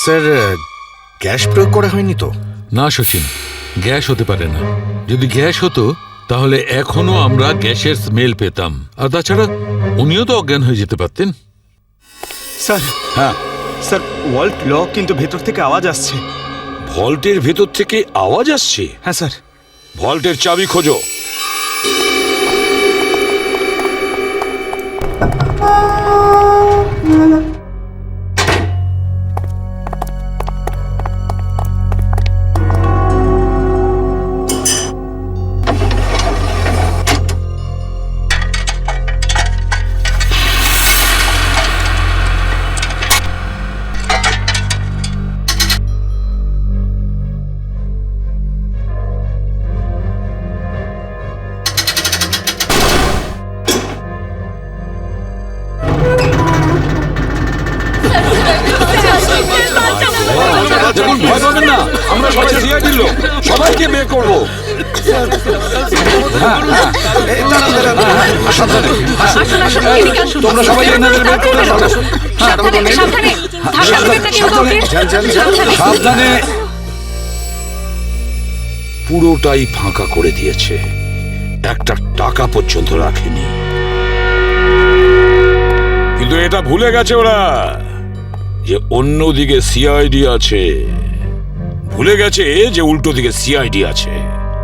Sir, gas প্রয়োগ করা হয়নি তো? না সচিন, গ্যাস হতে পারে না। যদি গ্যাস হতো তাহলে এখনো আমরা গ্যাসের স্মেল পেতাম। আর তাছাড়া উনিও তো অজ্ঞান হয়ে যেতে পারতেন। স্যার, হ্যাঁ, স্যার ওয়াল্ট লক, কিন্তু ভেতর থেকে আওয়াজ আসছে। ভল্টের ভেতর থেকে আওয়াজ আসছে? হ্যাঁ স্যার। ভল্টের চাবি খোঁজো। দেখুন, ভয় পাবেন না, আমরা সবাই সিআইডির লোক, সবাইকে বের করবো। তোমরা সবাই এনাদের বের করে সাবধানে। পুরোটাই ফাঁকা করে দিয়েছে, একটা টাকা পর্যন্ত রাখেনি। কিন্তু এটা ভুলে গেছে ওরা যে অন্যদিকে সিআইডি আছে। ভুলে গেছে যে উল্টো দিকে সিআইডি আছে।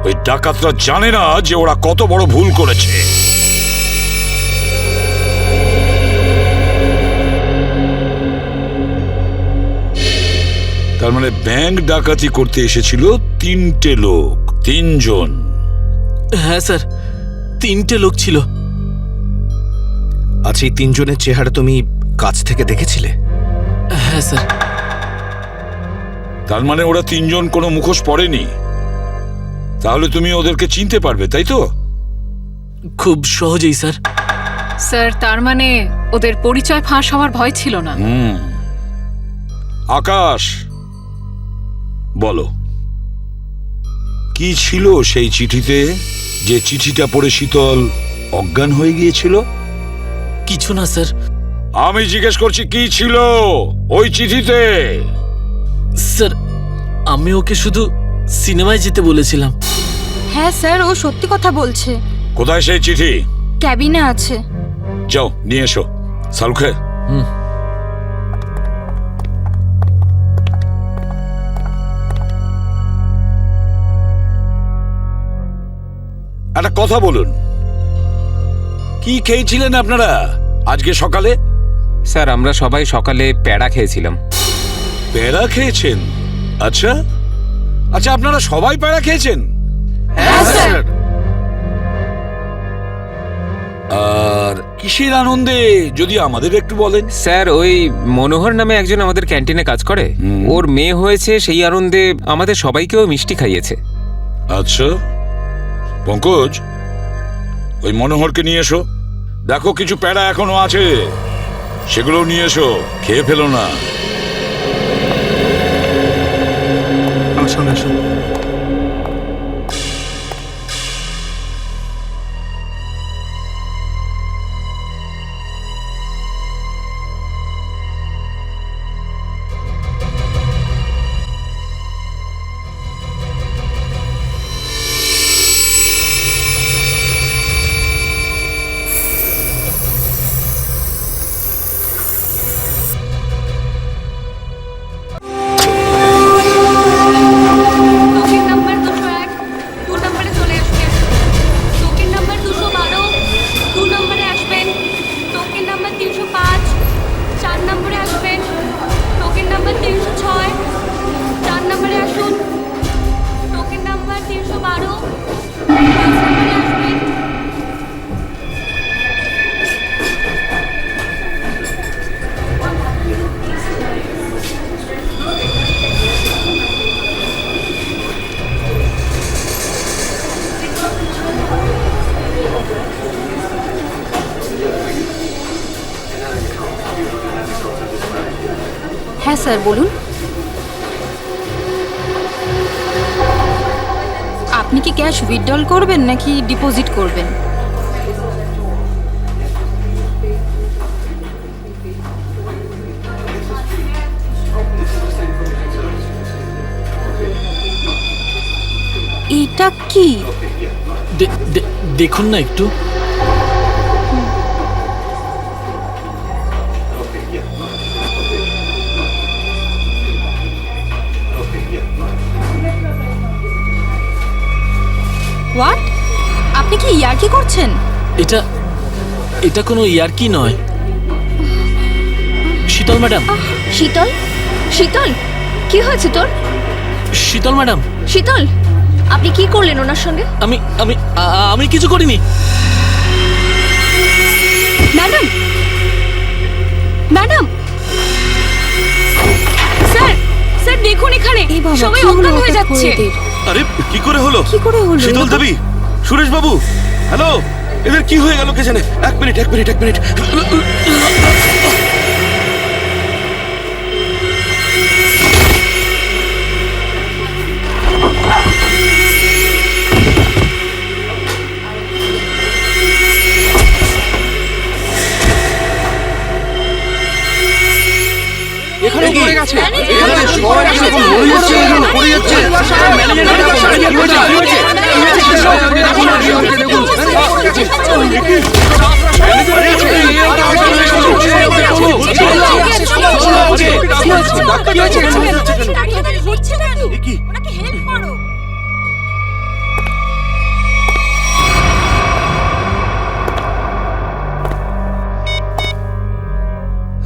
ওই ডাকাতরা জানে না যে ওরা কত বড় ভুল করেছে। তার মানে ব্যাংক ডাকাতি করতে এসেছিল 3টে লোক, 3 জন। হ্যাঁ স্যার, 3টে লোক ছিল। আচ্ছা, এই 3 জনের চেহারা তুমি কাছ থেকে দেখেছিলে? হ্যাঁ স্যার। তার মানে ওরা 3 জন কোনো মুখোশ পরেনি। তাহলে তুমি ওদেরকে চিনতে পারবে, তাই তো? খুব সহজেই স্যার। স্যার, তার মানে ওদের পরিচয় ফাঁস হওয়ার ভয় ছিল না। আকাশ, বলো কি ছিল সেই চিঠিতে, যে চিঠিটা পড়ে শীতল অজ্ঞান হয়ে গিয়েছিল? কিছু না স্যার। আমি জিজ্ঞেস করছি কি ছিল ওই চিঠিতে? স্যার, আমি ওকে শুধু সিনেমায় যেতে বলেছিলাম। হ্যাঁ স্যার, ও সত্যি কথা বলছে। কোথায় সেই চিঠি? ক্যাবিনে আছে। যাও নিয়ে এসো। সালুখে, একটা কথা বলুন, কি খেয়েছিলেন আপনারা আজকে সকালে? স্যার, আমরা সবাই সকালে প্যাড়া খেয়েছিলাম। প্যাড়া খেয়েছেন? আচ্ছা আচ্ছা, আপনারা সবাই প্যাড়া খেয়েছেন? হ্যাঁ স্যার। আর কিসের আনন্দে যদি আমাদের একটু বলেন? স্যার, ওই মনোহর নামে একজন আমাদের ক্যান্টিনে কাজ করে, ওর মেয়ে হয়েছে, সেই আনন্দে আমাদের সবাইকেও মিষ্টি খাইয়েছে। আচ্ছা পঙ্কজ, ওই মনোহরকে নিয়ে এসো। দেখো কিছু প্যাড়া এখনো আছে, সেগুলো নিয়ে এসো, খেয়ে ফেলো না। আসুন আসুন। টোকেন নাম্বার 201, 2 নম্বরে চলে আসবেন। টোকেন নাম্বার 212, 2 নম্বরে আসবেন। টোকেন নাম্বার 305, 4 নম্বরে আসবেন। টোকেন নাম্বার 306, 4 নম্বরে আসুন। টোকেন নাম্বার 312, 5 নম্বরে আসবেন। হ্যাঁ স্যার, বলুন। আপনি কি ক্যাশ উইথড্রল করবেন নাকি ডিপোজিট করবেন? এটা কি? দেখুন না একটু। হোয়াট? আপনি কি ইয়ার্কি করছেন? এটা কোনো ইয়ার্কি নয়। শীতল ম্যাডাম, শীতল? শীতল, কি হয়েছে তোর? শীতল ম্যাডাম, শীতল, আপনি কি করলেন ওনার সঙ্গে? আমি কিছু করিনি। ম্যাডাম, ম্যাডাম, স্যার, স্যার দেখুন এখানে সবাই অজ্ঞান হয়ে যাচ্ছে। আরে কি করে হলো? কি করে হলো? শীতল দেবী, সুরেশ বাবু, হ্যালো, এদের কি হয়ে গেল কে জানে? এক মিনিট। এখানে পড়ে গেছে।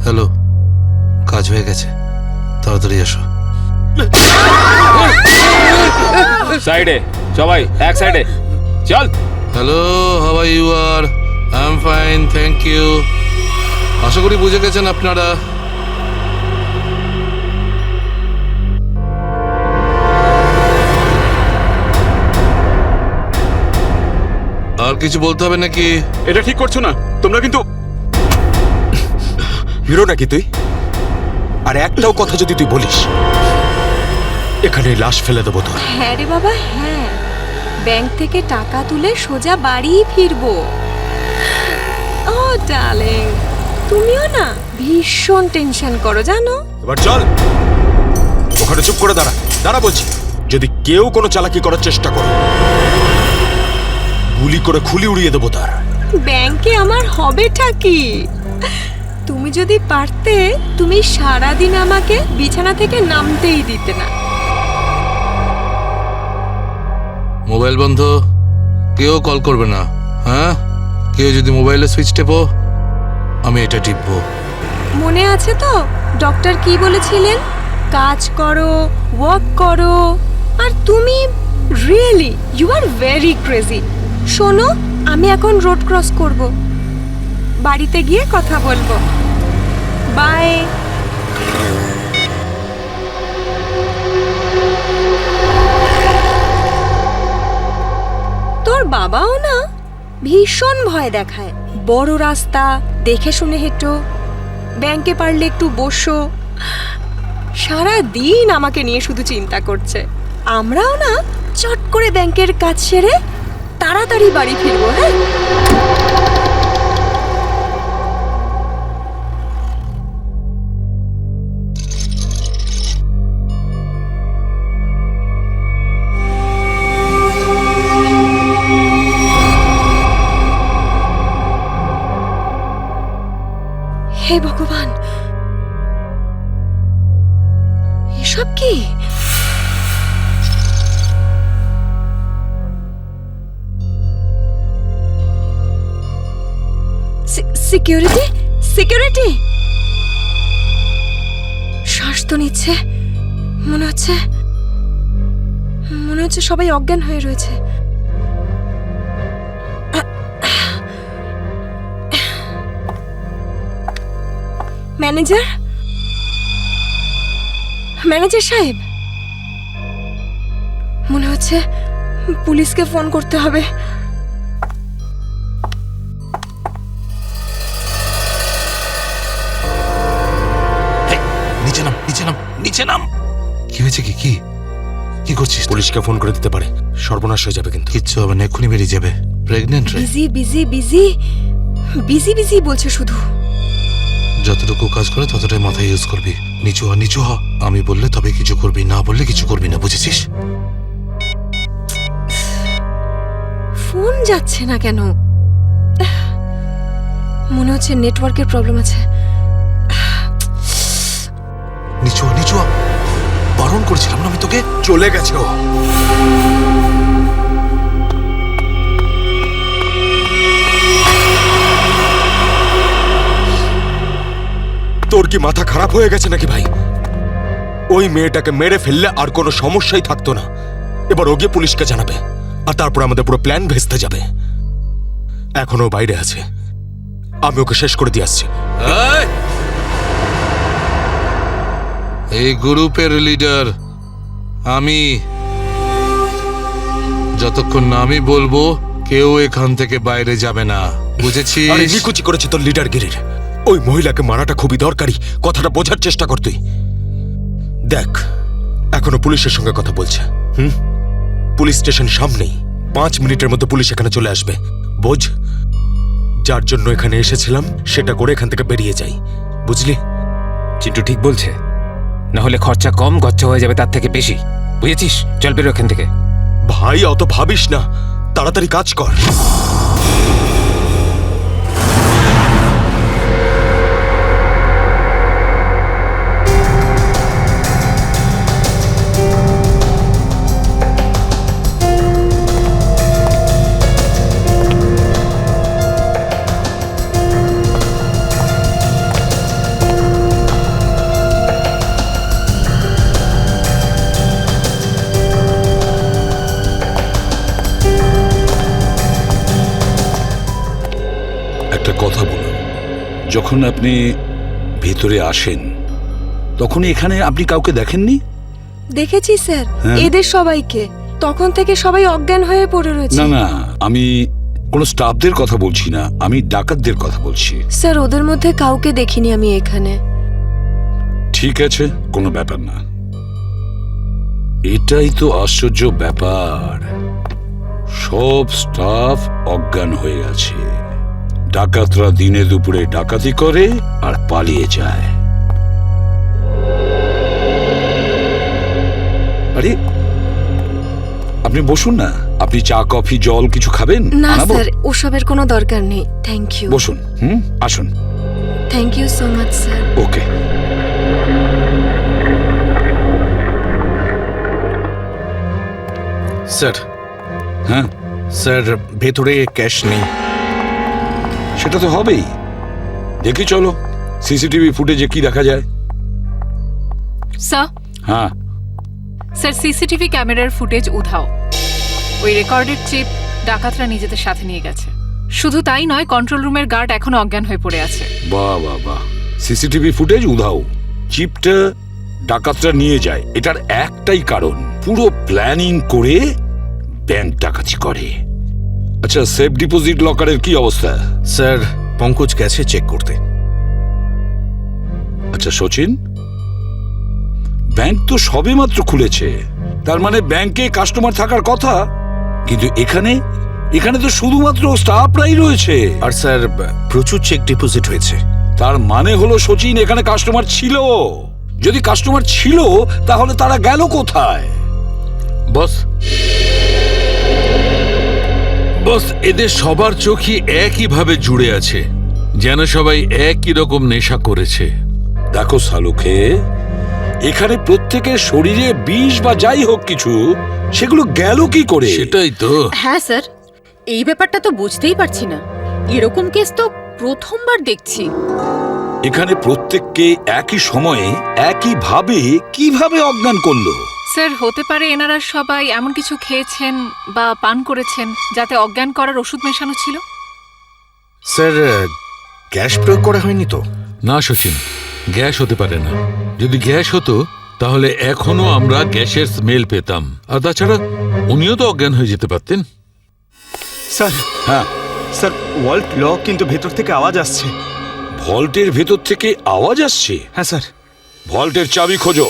হ্যালো, কাজ হয়ে গেছে, তাড়াতাড়ি এসো। সাইডে সবাই, এক সাইডে চল। Hello, how are you? আর I am fine, thank you. আশা করি বুঝে গেছেন আপনারা। আর কিছু বলতে হবে নাকি? এটা ঠিক করছো না তোমরা কিন্তু। হিরো নাকি তুই? আর একটাও কথা যদি তুই বলিস, এখানে লাশ ফেলে দেবো তোর। হ্যাঁ রে বাবা, হ্যাঁ, ব্যাংক থেকে টাকা তুলে সোজা বাড়ি ফিরবো। ও ডার্লিং, তুমিও না ভীষণ টেনশন করো জানো। এবার চল, ওখানে চুপ করে দাঁড়া বলছি। যদি কেউ কোনো চালাকি করার চেষ্টা করে, গুলি করে খুলি উড়িয়ে দেবো তার। ব্যাংকে আমার হবেটা কি? তুমি যদি পারতে, তুমি সারাদিন আমাকে বিছানা থেকে নামতেই দিতে না। মোবাইল বন্ধ, কেউ কল করবে না। হ্যাঁ, কেউ যদি মোবাইলে সুইচ টেপো, আমি এটা টিপবো। মনে আছে তো ডক্টর কি বলেছিলেন? কাজ করো, ওয়ার্ক করো। আর তুমি really you are very crazy. শোনো, আমি এখন রোড ক্রস করব, বাড়িতে গিয়ে কথা বলবো। বাই। তোর বাবাও না ভীষণ ভয় দেখায়। বড় রাস্তা দেখে শুনে হেঁটো, ব্যাংকে পারলে একটু বসো। সারা দিন আমাকে নিয়ে শুধু চিন্তা করছে। আমরাও না চট করে ব্যাংকের কাজ সেরে তাড়াতাড়ি বাড়ি ফিরবো। হ্যাঁ, হে ভগবান, এসব কি? Security, security. শ্বাস তো নিচ্ছে, মনে হচ্ছে সবাই অজ্ঞান হয়ে রয়েছে। ম্যানেজার, ম্যানেজার সাহেব, মনে হচ্ছে পুলিশকে ফোন করতে হবে। নিচে নাম। কি হয়েছে? কি করছিস? পুলিশকে ফোন করে দিতে পারে, সর্বনাশ হয়ে যাবে কিন্তু। কিচ্ছু হবে না, এক্ষুনি বেরিয়ে যাবে। প্রেগনেন্ট রে। বিজি বলছে শুধু। যতটুকু কাজ করে ততটাই মাথায় ইউজ করবি। নিচু হ। আমি বললে তবে কিছু করবি, না বললে কিছু করবি না, বুঝেছিস? ফোন যাচ্ছে না কেন? মনে হচ্ছে নেটওয়ার্কের প্রবলেম আছে। নিচু নিচু, বারণ করেছিলাম না আমি তোকে। চলে গেছে ও। তোর কি মাথা খারাপ হয়ে গেছে নাকি ভাই? ওই মেয়েটাকে মেরে ফেললে আর কোনো সমস্যাই থাকতো না। এবার ও গিয়ে পুলিশকে জানাবে, আর তারপর আমাদের পুরো প্ল্যান ভেস্তে যাবে। এখনো বাইরে আছে, আমি ওকে শেষ করে দিয়ে আসছি। এই! এই গ্রুপের লিডার আমি। যতক্ষণ না আমি বলবো কেউ এখান থেকে বাইরে যাবে না, বুঝেছিস? আরে নিকুচি করেছে তোর লিডারগিরির। ওই মহিলাকে মারাটা খুবই দরকারি, কথাটা বোঝার চেষ্টা কর তুই। দেখ, এখনো পুলিশের সঙ্গে কথা বলছে। পুলিশ স্টেশন সামনেই, 5 মিনিটের মধ্যে পুলিশ এখানে চলে আসবে। বোঝ, যার জন্য এখানে এসেছিলাম সেটা করে এখান থেকে বেরিয়ে যাই, বুঝলি? চিন্টু ঠিক বলছে, না হলে খরচা কম গচ্চা হয়ে যাবে তার থেকে বেশি, বুঝেছিস? চল বেরো এখান থেকে। ভাই অত ভাবিস না, তাড়াতাড়ি কাজ কর। একটা কথা বলুন, যখন আপনি ভেতরে আসেন তখন এখানে আপনি কাউকে দেখেননি? দেখেছি স্যার, হ্যাঁ। এদের সবাইকে। তখন থেকে সবাই অজ্ঞান হয়ে পড়ে রয়েছে। না না, আমি কোনো স্টাফদের কথা বলছি না, আমি ডাকাতদের কথা বলছি। স্যার, ওদের মধ্যে কাউকে দেখিনি আমি এখানে। ঠিক আছে, কোনো ব্যাপার না। এটাই তো আশ্চর্য ব্যাপার, সব স্টাফ অজ্ঞান হয়ে আছে। ডাকাতরা দিনে দুপুরে ডাকাতি করে আর পালিয়ে যায়। আরে আপনি বসুন না, আপনি চা কফি জল কিছু খাবেন? না আনাবো? স্যার, ওসবের কোনো দরকার নেই। Thank you. বসুন, আসুন। Thank you so much sir. Okay. Sir. হ্যাঁ স্যার, ভেতরে ক্যাশ নেই। সেটা তো হবেই। দেখি চলো সিসিটিভি ফুটেজে কি দেখা যায়। স্যার, হ্যাঁ, স্যার সিসিটিভি ক্যামেরার ফুটেজ উধাও। ওই রেকর্ডেড চিপ ডাকাতরা নিজেদের সাথে নিয়ে গেছে। শুধু তাই নয়, কন্ট্রোল রুমের গার্ড এখনো অজ্ঞান হয়ে পড়ে আছে। বাহ বাহ বাহ, সিসিটিভি ফুটেজ উধাও, চিপটা ডাকাতরা নিয়ে যায়, এটার একটাই কারণ, পুরো প্ল্যানিং করে ব্যাংক ডাকাতি করে। আচ্ছা, সেফ ডিপোজিট লকারের কি অবস্থা? স্যার, পঙ্কজ গেছে চেক করতে। আচ্ছা সচিন, ব্যাংক তো সবেমাত্র খুলেছে, তার মানে ব্যাংকে কাস্টমার থাকার কথা, কিন্তু এখানে তো শুধুমাত্র স্টাফরাই রয়েছে। আর স্যার, প্রচুর চেক ডিপোজিট হয়েছে। তার মানে হলো সচিন, এখানে কাস্টমার ছিল। যদি কাস্টমার ছিল তাহলে তারা গেল কোথায়? বস, বস, এদের সবার চোখই একইভাবে জুড়ে আছে, যেন সবাই একই রকম নেশা করেছে। দেখো সালুকে, এখানে প্রত্যেকের শরীরে বিষ বা যাই হোক কিছু, সেগুলো গেল কি করে? সেটাই তো। হ্যাঁ স্যার, এই ব্যাপারটা তো বুঝতেই পারছি না। এরকম কেস তো প্রথমবার দেখছি। এখানে প্রত্যেককে একই সময়ে একইভাবে কিভাবে অজ্ঞান করলো? স্যার, হতে পারে এনারা সবাই এমন কিছু খেয়েছেন বা পান করেছেন যাতে অজ্ঞান করার ওষুধ মেশানো ছিল। স্যার, গ্যাস প্রয়োগ করা হয়নি তো? না সচিন, গ্যাস হতে পারে না। যদি গ্যাস হতো তাহলে এখনো আমরা গ্যাসের স্মেল পেতাম, আর তাছাড়া উনিও তো অজ্ঞান হয়ে যেতে পারতেন। স্যার, হ্যাঁ স্যার, ওয়াল্ট লক, কিন্তু ভেতর থেকে আওয়াজ আসছে। ভল্টের ভেতর থেকে আওয়াজ আসছে? হ্যাঁ স্যার। ভল্টের চাবি খোঁজো।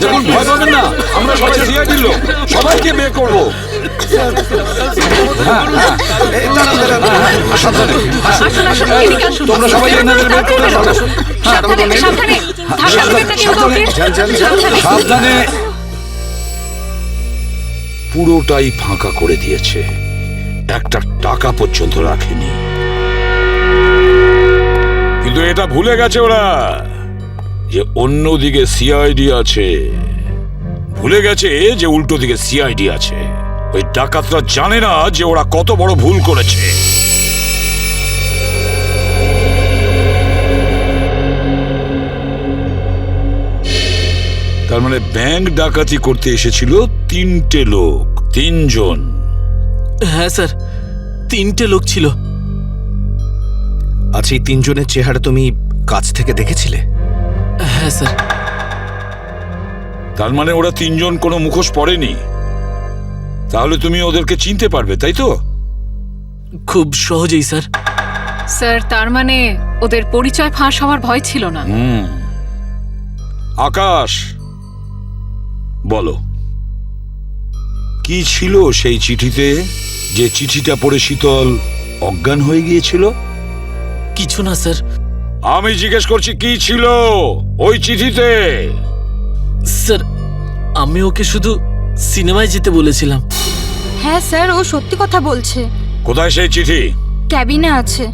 দেখুন ভয় পাবেন না, আমরা সবাই সিআইডির লোক, সবাইকে বের করবো। তোমরা সবাই এনাদের বের করো। সাবধানে। পুরোটাই ফাঁকা করে দিয়েছে, একটা টাকা পর্যন্ত রাখেনি। কিন্তু এটা ভুলে গেছে ওরা যে অন্যদিকে সিআইডি আছে। ভুলে গেছে যে উল্টো দিকে সিআইডি আছে। ওই ডাকাতরা জানে না যে ওরা কত বড় ভুল করেছে। তার মানে ব্যাংক ডাকাতি করতে এসেছিল 3টে লোক, 3 জন। হ্যাঁ স্যার, 3টে লোক ছিল। আচ্ছা, এই 3 জনের চেহারা তুমি কাছ থেকে দেখেছিলে? হ্যাঁ স্যার। তার মানে ওরা 3 জন কোনো মুখোশ পরেনি। তাহলে তুমি ওদেরকে চিনতে পারবে, তাই তো? খুব সহজেই স্যার। স্যার, তার মানে ওদের পরিচয় ফাঁস হওয়ার ভয় ছিল না। আকাশ, বলো কি ছিল সেই চিঠিতে, যে চিঠিটা পড়ে শীতল অজ্ঞান হয়ে গিয়েছিল? কিছু না স্যার। আমি জিজ্ঞেস করছি কি ছিল ওই চিঠিতে? স্যার, আমি ওকে শুধু সিনেমায় যেতে বলেছিলাম। হ্যাঁ স্যার, ও সত্যি কথা বলছে। কোথায় সেই চিঠি? ক্যাবিনে আছে।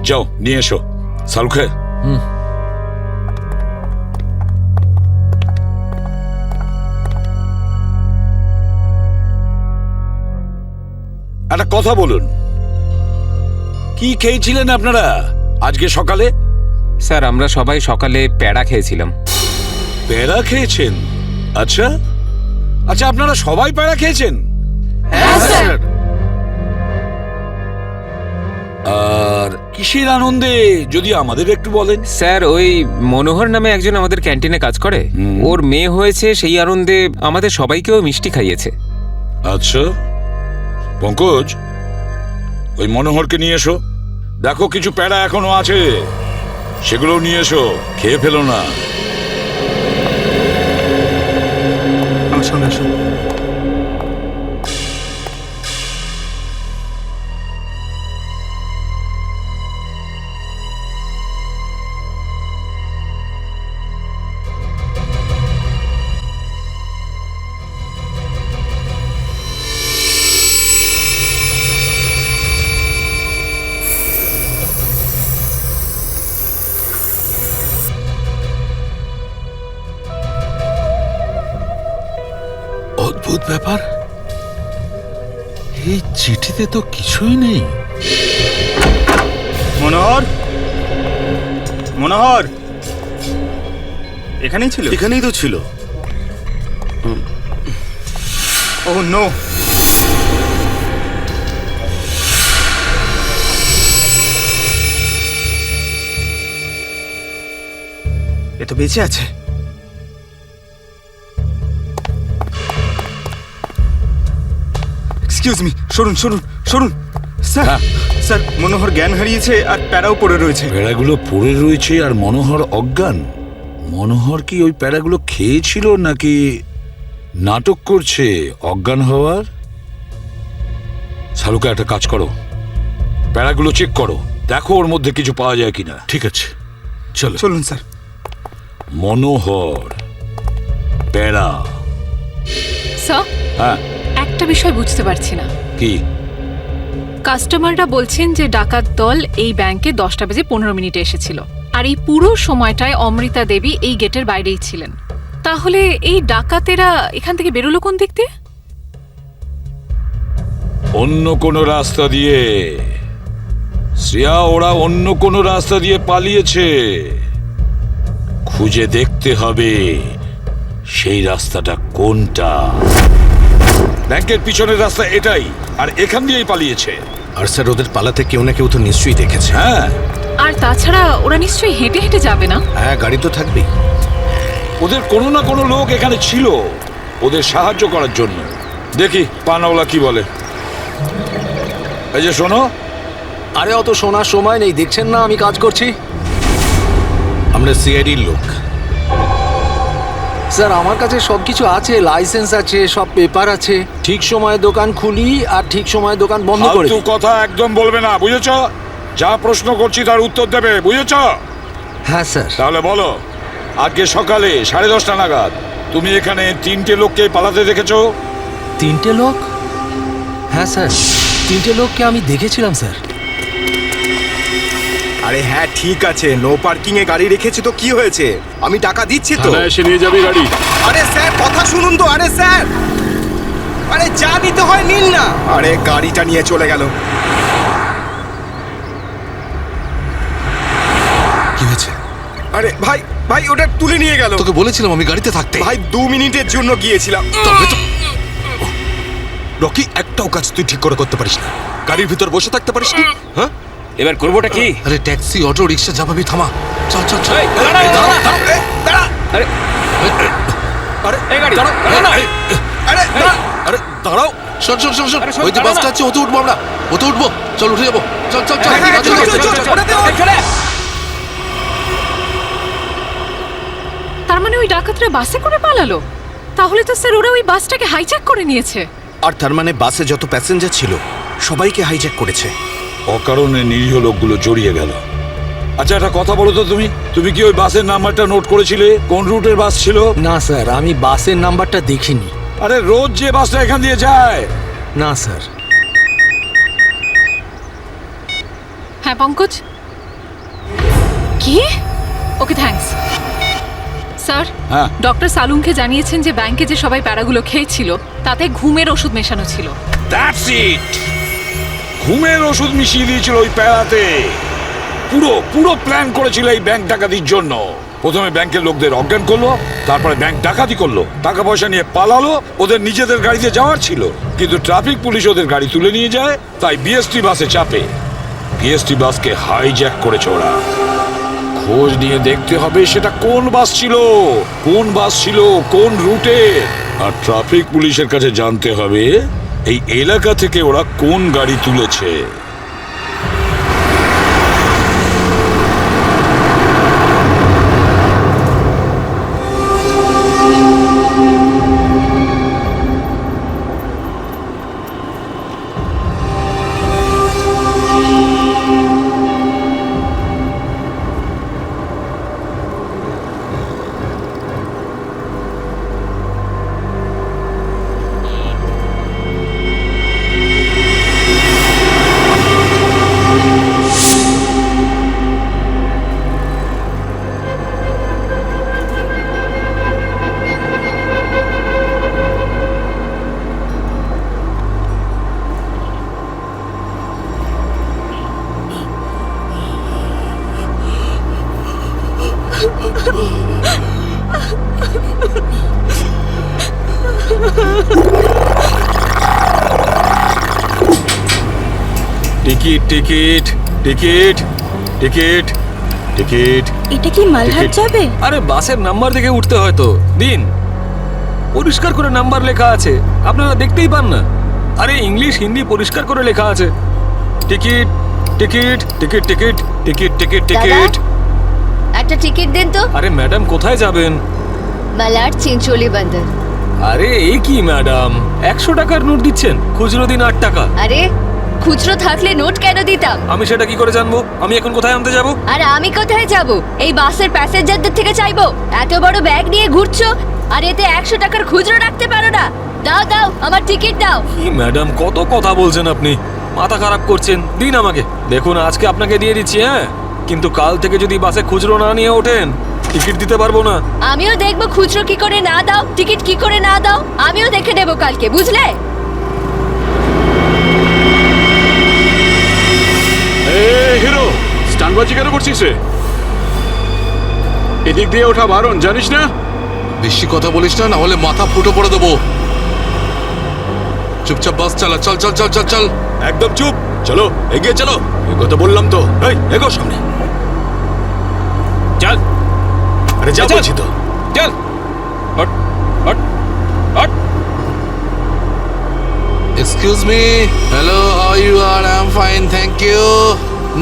যাও নিয়ে এসো। সালুখে, একটা কথা বলুন, কি খেয়েছিলেন আপনারা আজকে সকালে? স্যার, আমরা সবাই সকালে প্যাড়া খেয়েছিলাম। প্যাড়া খেয়েছেন? আচ্ছা আচ্ছা, আপনারা সবাই প্যাড়া খেয়েছেন? হ্যাঁ স্যার। আর কিসের আনন্দে যদি আমাদের একটু বলেন? স্যার, ওই মনোহর নামে একজন আমাদের ক্যান্টিনে কাজ করে, ওর মেয়ে হয়েছে, সেই আনন্দে আমাদের সবাইকেও মিষ্টি খাইয়েছে। আচ্ছা পঙ্কজ, ওই মনোহরকে নিয়ে এসো। দেখো কিছু প্যাড়া এখনো আছে, সেগুলো নিয়ে এসো, খেয়ে ফেলো না। আসুন আসুন। অদ্ভুত ব্যাপার, এই চিঠিতে তো কিছুই নেই। মনোহর, মনোহর এখানেই ছিল? এখানেই তো ছিল। ও নো, এ তো বেঁচে আছে। এক্সকিউজ মি, সরুন সরুন সরুন। স্যার স্যার, মনোহর জ্ঞান হারিয়েছে আর প্যারাও পড়ে রয়েছে। প্যাড়াগুলো পড়ে রয়েছে আর মনোহর অজ্ঞান। মনোহর কি ওই প্যাড়াগুলো খেয়েছিল নাকি নাটক করছে অজ্ঞান হওয়ার? শালুকা, একটা কাজ করো, প্যাড়াগুলো চেক করো, দেখো ওর মধ্যে কিছু পাওয়া যায় কিনা। ঠিক আছে, চলো। চলুন স্যার। মনোহর, প্যাড়া। স্যার, হ্যাঁ, একটা বিষয় বুঝতে পারছি না। কি? কাস্টমাররা বলছেন যে ডাকাত দল এই ব্যাংকে 10:15 এসেছিল, আর এই পুরো সময়টায় অমৃতা দেবী এই গেটের বাইরেই ছিলেন। তাহলে এই ডাকাতেরা এখান থেকে বেরোলো কোন দিক দিয়ে? অন্য কোনো রাস্তা দিয়ে। শ্রেয়া, ওরা অন্য কোনো রাস্তা দিয়ে পালিয়েছে। খুঁজে দেখতে হবে সেই রাস্তাটা কোনটা। ব্যাংকের পিছনের রাস্তা এটাই, আর এখান দিয়েই পালিয়েছে। আর স্যার, ওদের পালাতে কেউ না কেউ তো নিশ্চয়ই দেখেছে। হ্যাঁ, আর তাছাড়া ওরা নিশ্চয়ই হেঁটে হেঁটে যাবে না? হ্যাঁ, গাড়ি তো থাকবেই। ওদের কোনো না কোনো লোক এখানে ছিল ওদের সাহায্য করার জন্য। দেখি পানাওয়ালা কি বলে। এই যে শোনো। আরে অত শোনার সময় নেই, দেখছেন না আমি কাজ করছি। আমরা সিআইডির লোক। স্যার আমার কাছে সবকিছু আছে, লাইসেন্স আছে, সব পেপার আছে। ঠিক সময়ে দোকান খুলি আর ঠিক সময়ে দোকান বন্ধ করে ফালতু দিই। কথা একদম বলবে না, বুঝেছ? যা প্রশ্ন করছি তার উত্তর দেবে, বুঝেছ? হ্যাঁ স্যার। তাহলে বলো, আজকে সকালে 10:30 নাগাদ তুমি এখানে 3টে লোককে পালাতে দেখেছো? 3টে লোক? হ্যাঁ স্যার, 3টে লোককে আমি দেখেছিলাম স্যার। আরে হ্যাঁ ঠিক আছে, নো পার্কিং এ গাড়ি রেখেছি তো কি হয়েছে? আমি টাকা দিচ্ছি তো। এসে নিয়ে যাবি গাড়ি। আরে স্যার কথা শুনুন তো, আরে স্যার, আরে যা নিতে হয় নিন না। আরে গাড়িটা নিয়ে চলে গেল। কি হয়েছে? আরে ভাই ভাই ওটা তুলে নিয়ে গেল। তোকে বলেছিলাম আমি গাড়িতে থাকতে। ভাই 2 মিনিটের জন্য গিয়েছিলাম। তবে তো রকি, একটাও কাজ তুই ঠিক করে করতে পারিস না। গাড়ির ভিতর বসে থাকতে পারিস না? হ্যাঁ, এবার করবোটা কি? আরে ট্যাক্সি, অটো, রিক্সা যা পাবি থামা। চল চল চল। আরে আরে এই গাড়ি দাঁড়াও, আরে দাঁড়াও। শোন শোন শোন শোন, আরে শোন, ওই যে দাঁড়া বাসটা না। আছে ওতে উঠবো আমরা, ওতে উঠবো। চল উঠে যাবো, চল চল চল। হ্যাঁ, চল, চল, চল, চল, চল। তার মানে ওই ডাকাতরা বাসে করে পালালো? তাহলে তো স্যার ওরা ওই বাসটাকে হাইজ্যাক করে নিয়েছে। আর তার মানে বাসে যত প্যাসেঞ্জার ছিল সবাইকে হাইজ্যাক করেছে। অকারণে নিরীহ লোকগুলো জড়িয়ে গেল। আচ্ছা একটা কথা বলো তো, তুমি কি ওই বাসের নাম্বারটা নোট করেছিলে? কোন রুটের বাস ছিল? না স্যার, আমি বাসের নাম্বারটা দেখিনি। আরে রোজ যে বাসটা এখান দিয়ে যায়। না স্যার। হ্যাঁ পঙ্কজ, কি? Okay thanks sir. হ্যাঁ। ডক্টর সালুংকে জানিয়েছেন যে ব্যাংকে যে সবাই প্যারাগুলো খেয়েছিল তাতে ঘুমের ওষুধ মেশানো ছিল। That's it. ঘুমের ওষুধ মিশিয়ে দিয়েছিল ওই প্যারাতে। পুরো প্ল্যান করেছিল এই ব্যাংক ডাকাতির জন্য। প্রথমে ব্যাংকের লোকদের অজ্ঞান করলো, তারপরে ব্যাংক ডাকাতি করলো, টাকা পয়সা নিয়ে পালালো। ওদের নিজেদের গাড়িতে যাওয়ার ছিল, কিন্তু ট্রাফিক পুলিশ ওদের গাড়ি তুলে নিয়ে যায়, তাই বিএসটি বাসে চাপে। বিএসটি বাসকে হাইজ্যাক করেছে ওরা। খোঁজ নিয়ে দেখতে হবে সেটা কোন বাস ছিল, কোন রুটে। আর ট্রাফিক পুলিশের কাছে জানতে হবে এই এলাকা থেকে ওরা কোন গাড়ি তুলেছে। Ticket ticket ticket ticket ticket. এটা কি মালহাট যাবে? আরে বাসের নাম্বার দেখে উঠতে হয় তো। দিন, পরিষ্কার করে নাম্বার লেখা আছে, আপনারা দেখতেই পান না? আরে ইংলিশ হিন্দি পরিষ্কার করে লেখা আছে। Ticket ticket ticket ticket ticket ticket ticket. একটা টিকিট দিন তো। আরে ম্যাডাম কোথায় যাবেন? মালাড চিনচোলি বন্দর। আরে এই কি ম্যাডাম, 100 টাকার নোট দিচ্ছেন, খুচরো দিন 8 টাকা। আরে খুচরো থাকলে নোট কেন দিতাম? আমি সেটা কি করে জানবো? আমি এখন কোথায় আনতে যাব? আর আমি কোথায় যাব? এই বাসের প্যাসেঞ্জারদের থেকে চাইবো? এত বড় ব্যাগ নিয়ে ঘুরছো আর এতে 100 টাকার খুচরো রাখতে পারো না? দাও দাও, আমার টিকিট দাও। কি ম্যাডাম, কত কথা বলছেন আপনি, মাথা খারাপ করছেন। দিন আমাকে। দেখুন আজকে আপনাকে দিয়ে দিচ্ছি, হ্যাঁ, কিন্তু কাল থেকে যদি বাসে খুচরো না নিয়ে ওঠেন টিকিট দিতে পারবো না। আমিও দেখবো খুচরো কি করে না দাও, টিকিট কি করে না দাও, আমিও দেখে নেবো কালকে, বুঝলে? হিরো, স্টানবাজি কেন করছিস রে? এদিক দিয়ে ওঠা বারণ, জানিস না? বেশি কথা বলিস না, না হলে মাথা ফুটো করে দেবো। চুপচাপ বাস চালা। চল চল চল চল চল। একদম চুপ, চলো এগিয়ে চলো। এই কথা বললাম তো। এই এগো সামনে। চল। আরে যা বলছি তো। চল। Hot hot hot. Excuse me. Hello, how you are? I'm fine, thank you.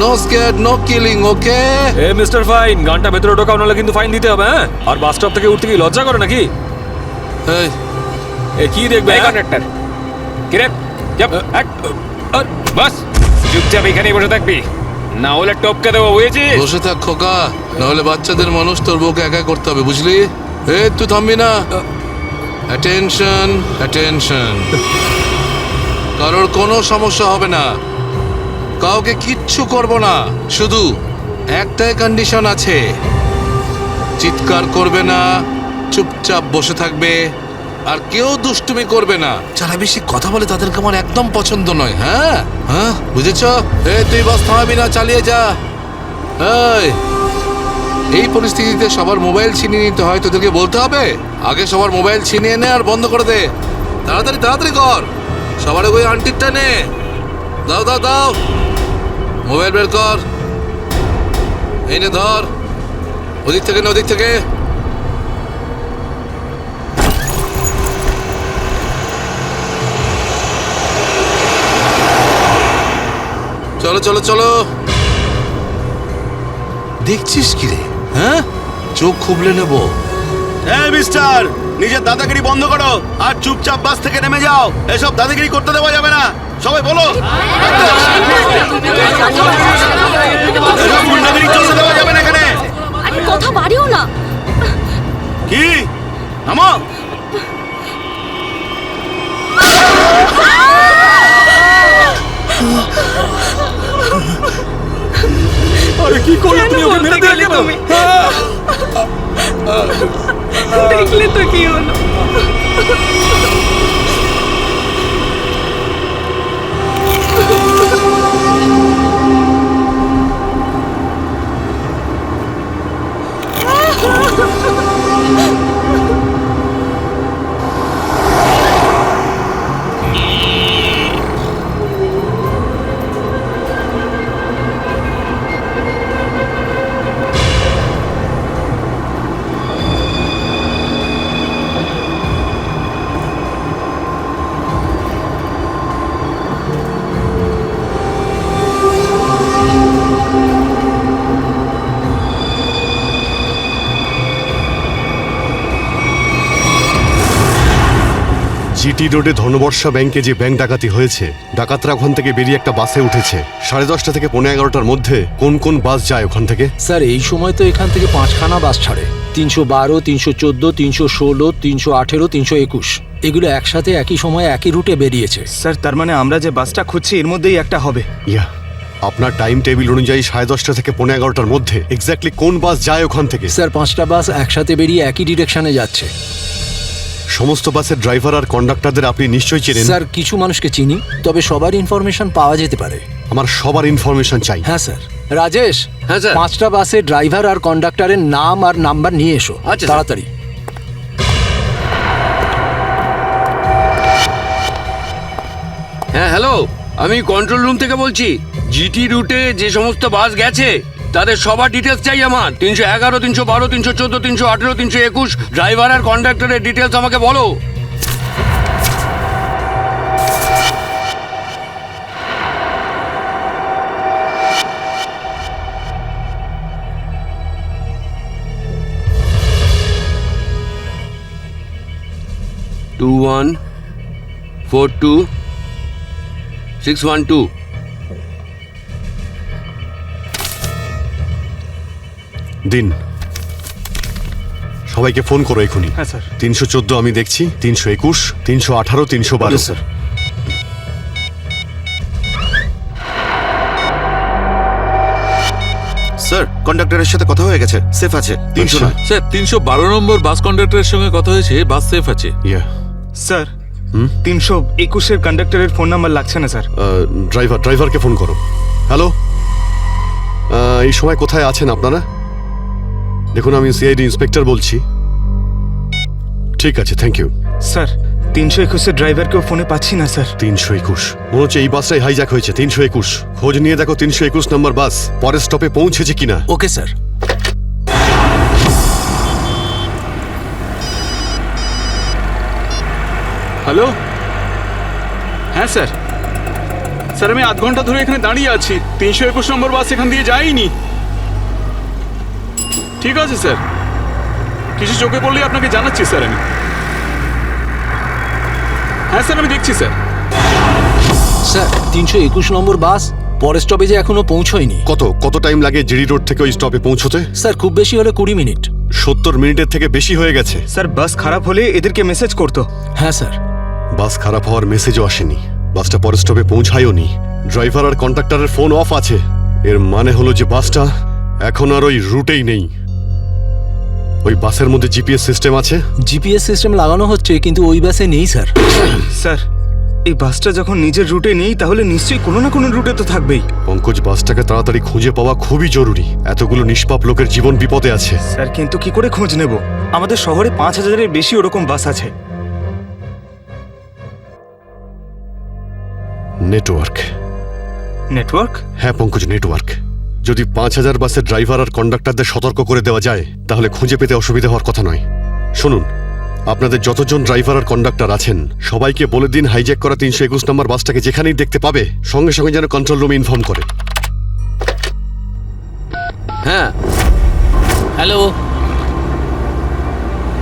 No scare no killing, okay? এ মিস্টার ফাইন, গানটা ভেতরে ঢোকাও নাহলে কিন্তু ফাইন দিতে হবে, হ্যাঁ? আর বাস স্টপ থেকে উঠতে কি লজ্জা করে নাকি? এই এ কি দেখবে? কন্ডাক্টর কিরে বাস চুপচাপ এখানেই বসে থাকবি, না হলে টপকে দেবো, বুঝেছিস? বসে থাক খোকা, নাহলে বাচ্চাদের মানুষ তোর বউকে একা করতে হবে, বুঝলি? তুই থামবি না। অ্যাটেনশন অ্যাটেনশন, কারোর কোনো সমস্যা হবে না, কাউকে কিচ্ছু করব না, শুধু একটাই কন্ডিশন আছে, চিৎকার করবে না, চুপচাপ বসে থাকবে, আর কেউ দুষ্টুমি করবে না। যারা বেশি কথা বলে তাদেরকে আমার একদম পছন্দ নয়। হ্যাঁ হ্যাঁ, বুঝেছ? তুই বাস থামাবি না, চালিয়ে যা। এই পরিস্থিতিতে সবার মোবাইল ছিনিয়ে নিতে হয়, তোদেরকে বলতে হবে? আগে সবার মোবাইল ছিনিয়ে নে আর বন্ধ করে দে, তাড়াতাড়ি তাড়াতাড়ি কর। সবার ওই আন্টিরটা নে, দাও দাও দাও, মোবাইল বের কর, এই নে ধর, ওদিক থেকে না ওদিক থেকে। চলো চলো চলো। দেখছিস কি রে? হ্যাঁ, চোখ খুবলে নেব। মিস্টার, নিজের দাদাগিরি বন্ধ করো আর চুপচাপ বাস থেকে নেমে যাও। এসব দাদাগিরি করতে দেওয়া যাবে না, সবাই বলো। এসব গুন্ডাগিরি চলতে দেওয়া যাবে না এখানে। আরে কথা বাড়িও না। কি নামো। আরে কি করলে তুমি? ওকে মেরে দিলে তুমি। দেখলে তো কি হলো। জিটি রোডে ধনবর্ষা ব্যাংকে যে ব্যাংক ডাকাতি হয়েছে, ডাকাতরা ওখান থেকে বেরিয়ে একটা বাসে উঠেছে। 10:30 থেকে 11:15টার মধ্যে কোন কোন বাস যায় ওখান থেকে? স্যার এই সময় তো এখান থেকে 5খানা বাস ছাড়ে, 312, 314, 316, 318, 321। এগুলো একসাথে একই সময় একই রুটে বেরিয়েছে। স্যার, তার মানে আমরা যে বাসটা খুঁজছি এর মধ্যেই একটা হবে। ইয়া, আপনার টাইম টেবিল অনুযায়ী 10:30 থেকে 11:15টার মধ্যে এক্স্যাক্টলি কোন বাস যায় ওখান থেকে? স্যার 5টা বাস একসাথে বেরিয়ে একই ডিরেকশনে যাচ্ছে। সমস্ত বাসের ড্রাইভার আর কন্ডাক্টরদের আপনি নিশ্চয়ই চেনেন? স্যার কিছু মানুষকে চিনি, তবে সবার ইনফরমেশন পাওয়া যেতে পারে। আমার সবার ইনফরমেশন চাই। হ্যাঁ স্যার। রাজেশ, হ্যাঁ স্যার। 5টা বাসের ড্রাইভার আর কন্ডাক্টরের নাম আর নাম্বার নিয়ে এসো। আচ্ছা, তাড়াতাড়ি। হ্যাঁ হ্যালো, আমি কন্ট্রোল রুম থেকে বলছি। জিটি রুটে যে সমস্ত বাস গেছে তাদের সবার ডিটেলস চাই আমার। 311, 312, 314, 318, 321 ড্রাইভার আর কন্ডাক্টরের ডিটেলস আমাকে বলো। টু 1 4 2 6 1 2। দিন, সবাইকে ফোন করো এখনই। হ্যাঁ স্যার। 314 আমি দেখছি, 321, 318, 312। স্যার। স্যার, কন্ডাক্টরের সাথে কথা হয়ে গেছে, সেফ আছে। 309। স্যার 312 নম্বর বাস কন্ডাক্টরের সঙ্গে কথা হয়েছে, বাস সেফ আছে। ইয়া, স্যার 321-এর কন্ডাক্টরের ফোন নাম্বার লাগছে না স্যার। ড্রাইভারকে ফোন করো। হ্যালো, এই সময় কোথায় আছেন আপনারা? দেখুন, আমি সিআইডি ইন্সপেক্টর বলছি। ঠিক আছে, থ্যাংক ইউ। স্যার 321-এর ড্রাইভারকেও ফোনে পাচ্ছি না স্যার। 321 মনে হচ্ছে এই বাসটাই হাইজ্যাক হয়েছে। 321 খোঁজ নিয়ে দেখো 321 নম্বর বাস পরের স্টপে পৌঁছেছে কিনা। Okay sir. হ্যালো, হ্যাঁ স্যার। স্যার আমি আধ ঘন্টা ধরে এখানে দাঁড়িয়ে আছি, 321 নম্বর বাস এখান দিয়ে যায়নি। ঠিক আছে স্যার, কিছু চোখে পড়লে আপনাকে জানাচ্ছি স্যার আমি। হ্যাঁ স্যার, আমি দেখছি স্যার। স্যার 321 নম্বর বাস পরের স্টপেজে এখনো পৌঁছয়নি। কত টাইম লাগে জিডি রোড থেকে ওই স্টপে পৌঁছতে? স্যার খুব বেশি হলে 20 মিনিট। 70 মিনিটের থেকে বেশি হয়ে গেছে। স্যার বাস খারাপ হলে এদেরকে মেসেজ করতো। হ্যাঁ স্যার। বাস খারাপ হওয়ার মেসেজও আসেনি, বাসটা পরের স্টপে পৌঁছায়ও নি, ড্রাইভার আর কন্ডাক্টরের ফোন অফ আছে। এর মানে হলো যে বাসটা এখন আর ওই রুটেই নেই। ওই বাসের মধ্যে জিপিএস সিস্টেম আছে? জিপিএস সিস্টেম লাগানো হচ্ছে, কিন্তু ওই বাসে নেই স্যার। স্যার এই বাসটা যখন নিজের রুটে নেই তাহলে নিশ্চয়ই কোনো না কোনো রুটে তো থাকবেই। পঙ্কজ, বাসটাকে তাড়াতাড়ি খুঁজে পাওয়া খুবই জরুরি, এতগুলো নিষ্পাপ লোকের জীবন বিপদে আছে। স্যার কিন্তু কি করে খোঁজ নেব? আমাদের শহরে 5000-এর বেশি ওরকম বাস আছে। নেটওয়ার্ক। নেটওয়ার্ক? হ্যাঁ পঙ্কজ, নেটওয়ার্ক। যদি 5000 বাসের ড্রাইভার আর কন্ডাক্টরদের সতর্ক করে দেওয়া যায় তাহলে খুঁজে পেতে অসুবিধা হওয়ার কথা নয়। শুনুন, আপনাদের যতজন ড্রাইভার আর কন্ডাক্টর আছেন সবাইকে বলে দিন হাইজ্যাক করা 321 নম্বর বাসটাকে যেখানেই দেখতে পাবে সঙ্গে সঙ্গে যেন কন্ট্রোল রুমে ইনফর্ম করে। হ্যাঁ হ্যালো,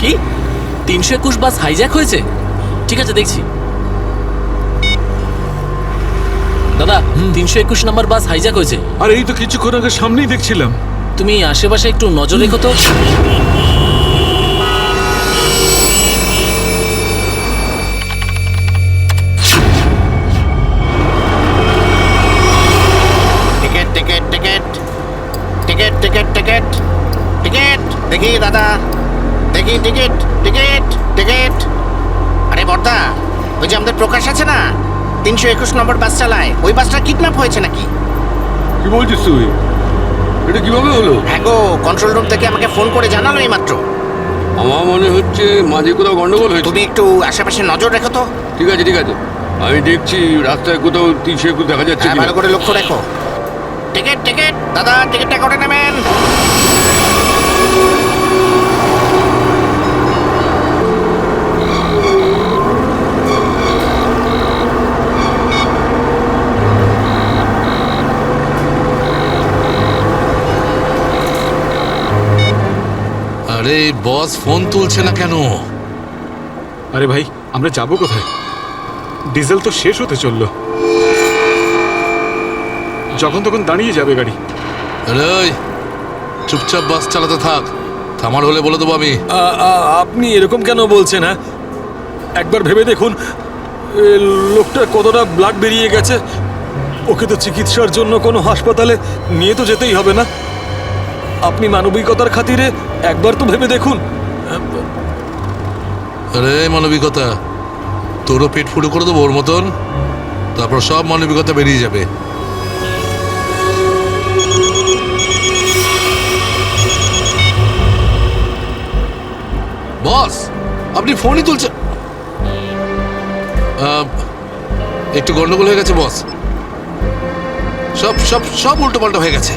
কি 321 বাস হাইজ্যাক হয়েছে? ঠিক আছে দেখছি। দাদা 321 নম্বর বাস হাইজ্যাক হয়েছে। আর এই তো কিছুক্ষণ আগে সামনেই দেখছিলাম। তুমি আশেপাশে একটু নজর রেখো তো। Ticket ticket ticket ticket ticket ticket ticket দেখি দাদা, দেখি টিকিট টিকিট টিকিট। আরে বর্দা, ওই যে আমাদের প্রকাশ আছে না, 321 নম্বর বাস চালায়, ওই বাসটা কিডন্যাপ হয়েছে নাকি? কি বলছিস তুই? এটা কিভাবে হলো? হ্যাঁ গো, কন্ট্রোল রুম থেকে আমাকে ফোন করে জানালো এই মাত্র। আমার মনে হচ্ছে মাঝে কোথাও গন্ডগোল হয়েছে। তুমি একটু আশেপাশে নজর রেখো তো। ঠিক আছে ঠিক আছে, আমি দেখছি রাস্তায় কোথাও 321 দেখা যাচ্ছে হ্যাঁ, কিনা। ভালো করে লক্ষ্য রেখো। টিকিট টিকিট দাদা, টিকিটটা করে নেবেন। আরে বস ফোন তুলছে না কেন? আরে ভাই, আমরা যাবো কোথায়? ডিজেল তো শেষ হতে চললো, যখন তখন দাঁড়িয়ে যাবে গাড়ি। আরে চুপচাপ বাস চালাতে থাক, থামার হলে বলে দেবো আমি। আপনি এরকম কেন বলছেন? হ্যাঁ একবার ভেবে দেখুন, লোকটা কতটা ব্লাড বেরিয়ে গেছে। ওকে তো চিকিৎসার জন্য কোনো হাসপাতালে নিয়ে তো যেতেই হবে না? আপনি মানবিকতার খাতিরে একবার তো ভেবে দেখুন। আরে মানবিকতা, তোরও পেট ফুটো করে দেবো ওর মতন, তারপর সব মানবিকতা বেরিয়ে যাবে। বস আপনি ফোনই তুলছেন? একটু গন্ডগোল হয়ে গেছে বস, সব সব সব উল্টো পাল্টা হয়ে গেছে।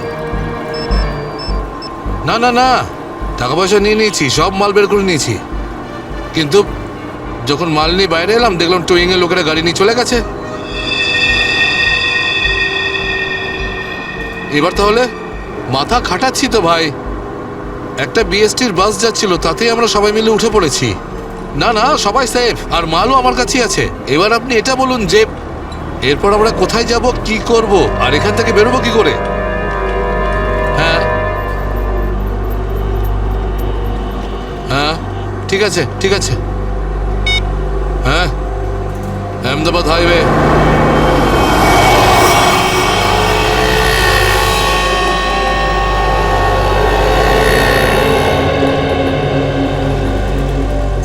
না না না, টাকা পয়সা নিয়ে নিয়েছি, সব মাল বের করে নিয়েছি, কিন্তু যখন মাল নিয়ে বাইরে এলাম দেখলাম টোয়িং এর লোকেরা গাড়ি নিয়ে চলে গেছে। এবার তাহলে মাথা খাটাচ্ছি তো ভাই। একটা বিএসটির বাস যাচ্ছিল, তাতেই আমরা সবাই মিলে উঠে পড়েছি। না না, সবাই সেফ, আর মালও আমার কাছেই আছে। এবার আপনি এটা বলুন যে এরপর আমরা কোথায় যাব, কি করব, আর এখান থেকে বেরোবো কি করে? হ্যাঁ হ্যাঁ ঠিক আছে ঠিক আছে। হ্যাঁ, আহমেদাবাদ হাইওয়ে।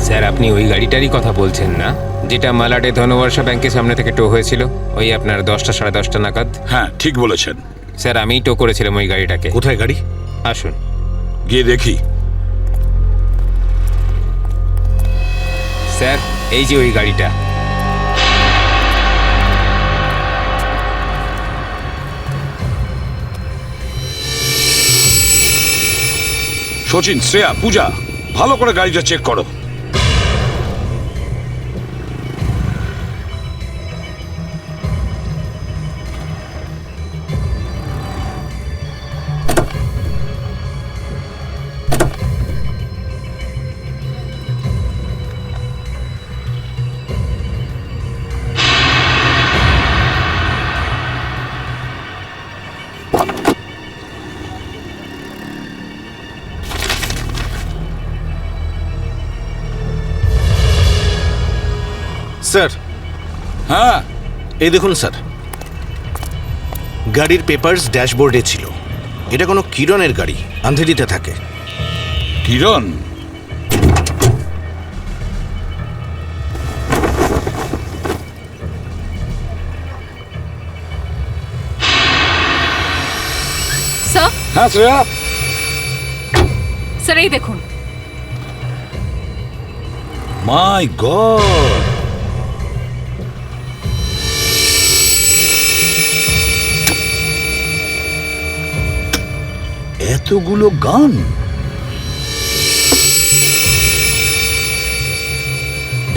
স্যার আপনি ওই গাড়িটারই কথা বলছেন না, যেটা মালাডে ধনবর্ষা ব্যাংকের সামনে থেকে টো হয়েছিল ওই আপনার 10টা সাড়ে 10টা নাগাদ? হ্যাঁ ঠিক বলেছেন স্যার, আমিই টো করেছিলাম ওই গাড়িটাকে। কোথায় গাড়ি? আসুন গিয়ে দেখি। স্যার, এই যে ওই গাড়িটা। সচিন, শ্রেয়া, পূজা, ভালো করে গাড়িটা চেক করো। স্যার। হ্যাঁ, এই দেখুন স্যার, গাড়ির পেপারস ড্যাশবোর্ডে ছিল। এটা কোনো কিরণের গাড়ি, আন্ধেরিতে থাকে। কিরণ? স্যার, হ্যাঁ শ্রেয়া। স্যার এই দেখুন। মাই গড, এতগুলো গান!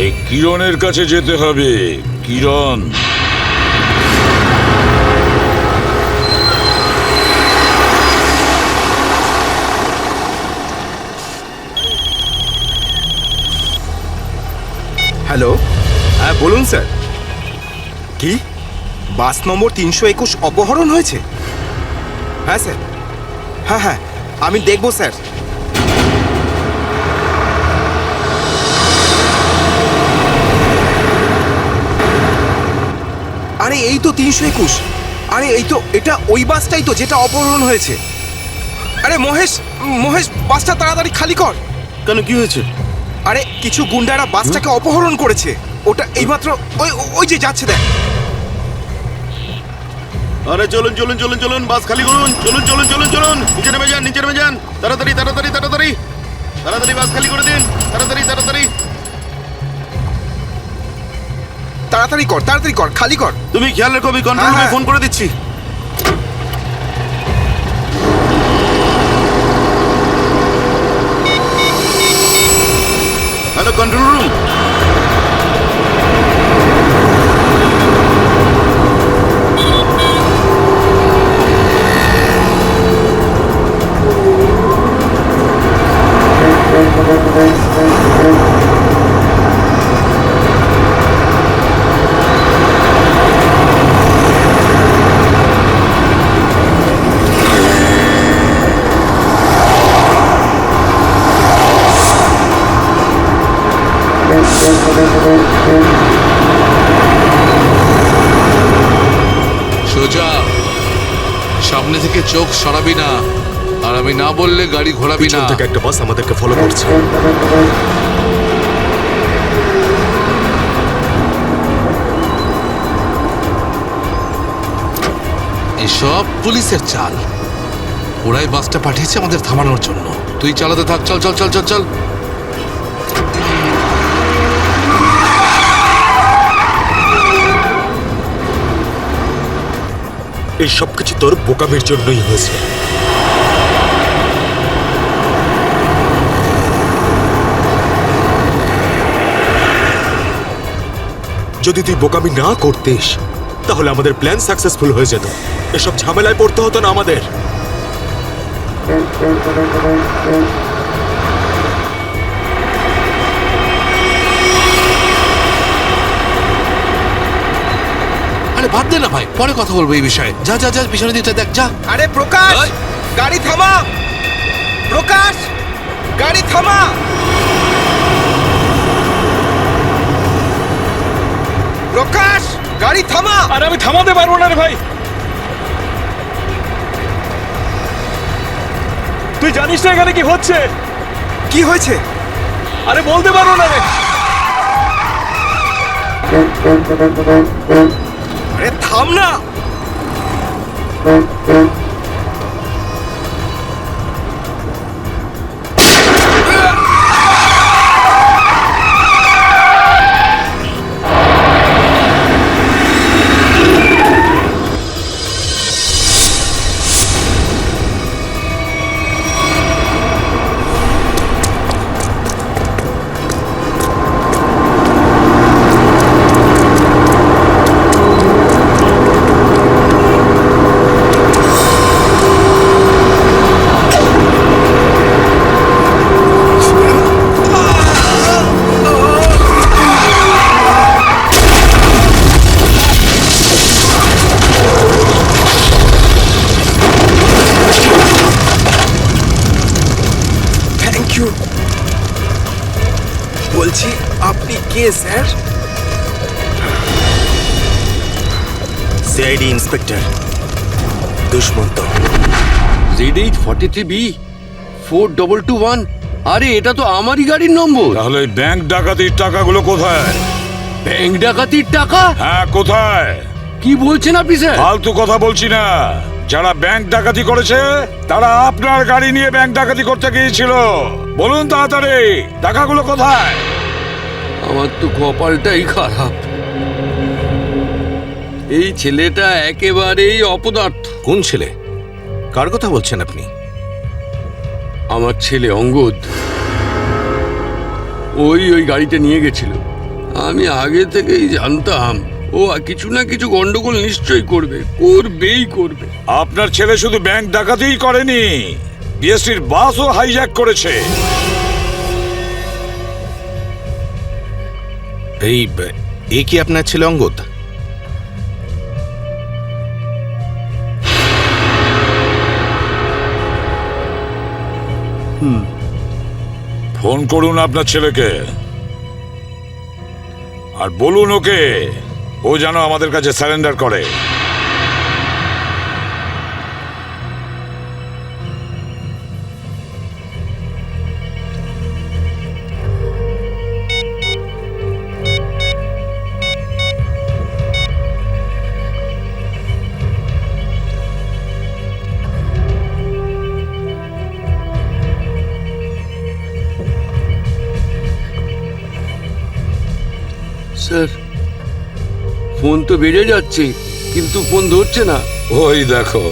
এই কিরণের কাছে যেতে হবে। কিরণ, হ্যালো, হ্যাঁ বলুন স্যার। কি বাস নম্বর 321 অপহরণ হয়েছে? হ্যাঁ স্যার, হ্যাঁ হ্যাঁ আমি দেখব স্যার। আরে এই তো 321। আরে এই তো, এটা ওই বাসটাই তো যেটা অপহরণ হয়েছে। আরে মহেশ, মহেশ বাসটা তাড়াতাড়ি খালি কর। কেন, কি হয়েছে? আরে কিছু গুন্ডারা বাসটাকে অপহরণ করেছে। ওটা এইমাত্র ওই ওই যে যাচ্ছে দেখ। আরে চলুন চলুন চলুন চলুন, বাস খালি করুন। চলুন চলুন চলুন চলুন, নিচে নেমে যান, নিচে নেমে যান। তাড়াতাড়ি তাড়াতাড়ি তাড়াতাড়ি তাড়াতাড়ি বাস খালি করে দিন। তাড়াতাড়ি তাড়াতাড়ি তাড়াতাড়ি কর, তাড়াতাড়ি কর, খালি কর। তুমি খেয়াল রেখো, আমি কন্ট্রোল রুমে ফোন করে দিচ্ছি। Hello control room. সোজা সামনে থেকে চোখ সরাবি না, আর আমি না বললে গাড়ি ঘোরাবি না। পিছন থেকে একটা বাস আমাদেরকে ফলো করছে। এসব পুলিশের চাল। ওরাই বাসটা পাঠিয়েছে আমাদের থামানোর জন্য। তুই চালাতে থাক, চল চল চল চল চল। এই সবকিছু তোর বোকামির জন্যই হয়েছে। যদি তুই বোকামি না করতিস তাহলে আমাদের প্ল্যান সাকসেসফুল হয়ে যেত। এসব ঝামেলায় পড়তে হতো না আমাদের। আরে বাদ দে না ভাই, পরে কথা বলবো এই বিষয়ে। যা যা যা, পিছনের দিকটা দেখ, যা। আরে প্রকাশ, গাড়ি থামা। প্রকাশ, গাড়ি থামা। প্রকাশ, গাড়ি থামা। আরে আমি থামাতে পারবো না রে ভাই। তুই জানিস না এখানে কি হচ্ছে? কি হয়েছে? আরে বলতে পারবো না রে। আরে থাম না। বলছি আপনি কে sir? CID inspector Dushmant. Z843B 4221। আরে এটা তো আমারই গাড়ির নম্বর। তাহলে ব্যাংক ডাকাতির টাকাগুলো কোথায়? ব্যাংক ডাকাতির টাকা? হ্যাঁ, কোথায়? কি বলছেন আপনি স্যার? ফালতু কথা বলছি না। যারা ব্যাংক ডাকাতি করেছে তারা আপনার গাড়ি নিয়ে ব্যাংক ডাকাতি করতে গিয়েছিল। বলুন তাড়াতাড়ি, টাকাগুলো কোথায়? আমার তো কপালটাই খারাপ। এই ছেলেটা একেবারেই অপদার্থ। কোন ছেলে? কার কথা বলছেন আপনি? আমার ছেলে অঙ্গদ। ওই গাড়িটা নিয়ে গেছিল। আমি আগে থেকেই জানতাম ও কিছু না কিছু গন্ডগোল নিশ্চয়ই করবে। আপনার ছেলে শুধু ব্যাংক ডাকাতিই করেনি, বিএসটির বাসও হাইজ্যাক করেছে। এ কি আপনার ছেলে অঙ্গদ? ফোন করুন আপনার ছেলেকে আর বলুন ওকে ও যেন আমাদের কাছে সারেন্ডার করে। স্যার, ফোন তো বেড়ে যাচ্ছে কিন্তু ফোন ধরছে না। ওই দেখো,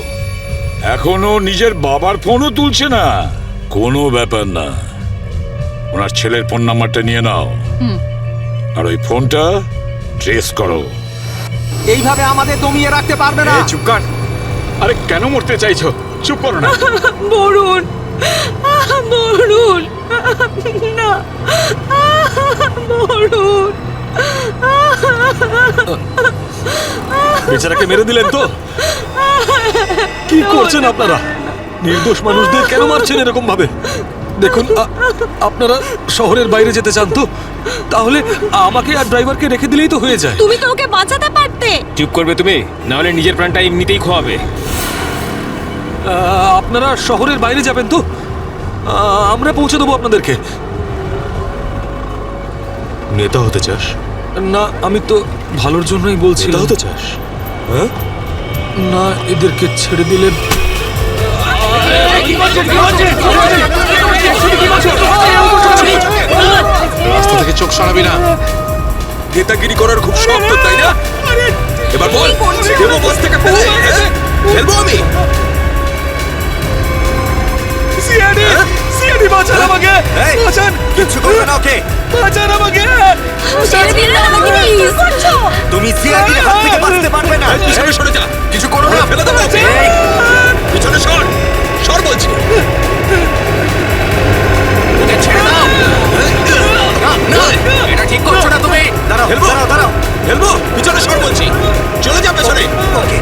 এখনো নিজের বাবার ফোনও তুলছে না। কোনো ব্যাপার না, ওনার ছেলের ফোন নাম্বারটা নিয়ে নাও আর ওই ফোনটা ট্রেস করো। এইভাবে আমাদের দমিয়ে রাখতে পারবে না। চুপ কর। আরে কেন মরতে চাইছো? চুপ করো না। বরুণ, বরুণ, না, বরুণ। বেচারাকে মেরে দিলেন তো? কি করছেন আপনারা? নির্দোষ মানুষদের কেন মারছেন এরকম ভাবে? দেখুন, আপনারা শহরের বাইরে যেতে চান তো তাহলে আমাকে আর ড্রাইভারকে রেখে দিলেই তো হয়ে যায়। তুমি তো ওকে বাঁচাতে পারতে। চুপ করবে তুমি, না হলে নিজের প্রাণটা এমনিতেই খোয়াবে। আপনারা শহরের বাইরে যাবেন তো? আমরা পৌঁছে দেবো আপনাদেরকে। নেতা হতে চাস? না, আমি তো ভালোর জন্যই বলছি। নেতা হতে চাস? হ্যাঁ, না, এদেরকে ছেড়ে দিলে রাস্তা থেকে চোখ সরাবি না। নেতাগিরি করার খুব শখ তো, তাই না? এবার বল, দেবো বাস থেকে ফেলে? ফেলবো আমি? সিআইডি বাঁচান আমাকে, বাঁচান। কিচ্ছু করবে না ওকে। বাঁচান আমাকে। ছেড়ে দিন না আমাকে, কি করছো? তুমি সিআইডির হাত থেকে বাঁচতে পারবে না। পিছনে সরে যা, কিছু করো না, ফেলে দেবো। পিছনে সর, সর বলছি। ওকে ছেড়ে দাও। না, না, এটা ঠিক করছো না তুমি। দাঁড়াও, দাঁড়াও, দাঁড়াও। ফেলবো, পিছনে সর বলছি। চলে যা পেছনে। ওকে,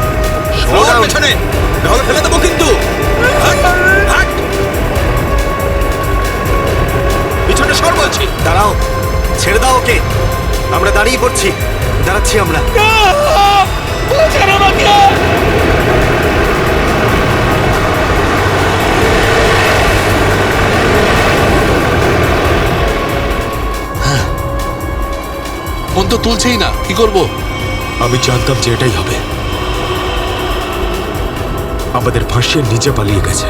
সর পেছনে, নাহলে ফেলে দেবো কিন্তু। হাট, হাট। পিছনে সর বলছি। দাঁড়াও, ছেড়ে দাও ওকে। আমরা দাঁড়িয়ে পড়ছি, দাঁড়াচ্ছি আমরা। ফোন তো তুলছেই না, কি করবো? আমি জানতাম যে এটাই হবে। আমাদের ফাঁসিয়ে নিচে পালিয়ে গেছে।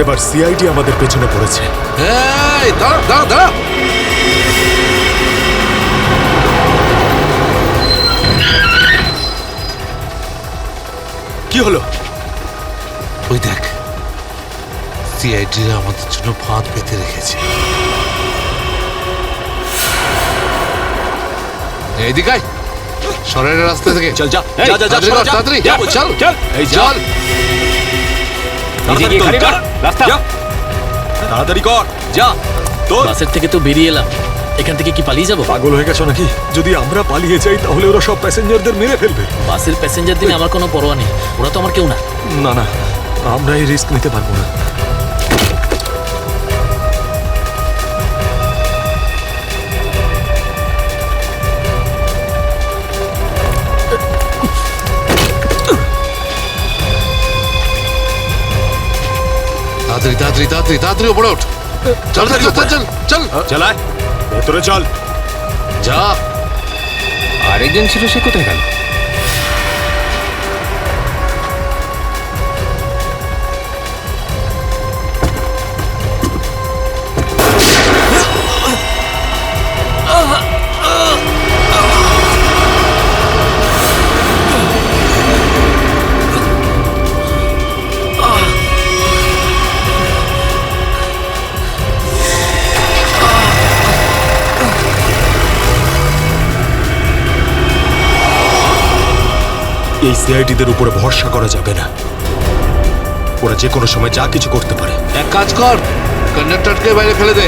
এবার সিআইডি আমাদের পেছনে পড়েছে। এই দাঁড়া, দাঁড়া, দাঁড়া। কি হলো? ওই দেখ, সিআইডিরা আমাদের জন্য ফাঁদ পেতে রেখেছে। এইদিকে আয়, শহরের রাস্তা থেকে। চল, যা, যা, যা, তাড়াতাড়ি কর, তাড়াতাড়ি চল, চল, এই চল। নিজে গিয়ে খালি কর, রাস্তা। তাড়াতাড়ি কর, যা। তোর বাসের থেকে তো বেরিয়ে এলাম, এখান থেকে কি পালিয়ে যাবো? পাগল হয়ে গেছো নাকি? যদি আমরা পালিয়ে যাই তাহলে ওরা সব প্যাসেঞ্জারদের মেরে ফেলবে। বাসের প্যাসেঞ্জার দিনে আমার কোনো পরোয়া নেই, ওরা তো আমার কেউ না। না, না, আমরা এই রিস্ক নিতে পারবো না। তাড়াতাড়ি তাড়াতাড়ি তাড়াতাড়ি উপরে ওঠ চল চল চল চল চল চালায় ভেতরে চল যা আরেকজন ছিল, সে কোথায় গেল? এই সিআইডিদের উপরে ভরসা করা যাবে না, ওরা যে কোনো সময় যা কিছু করতে পারে। এক কাজ কর, কন্ডাক্টরকে বাইরে ফেলে দে।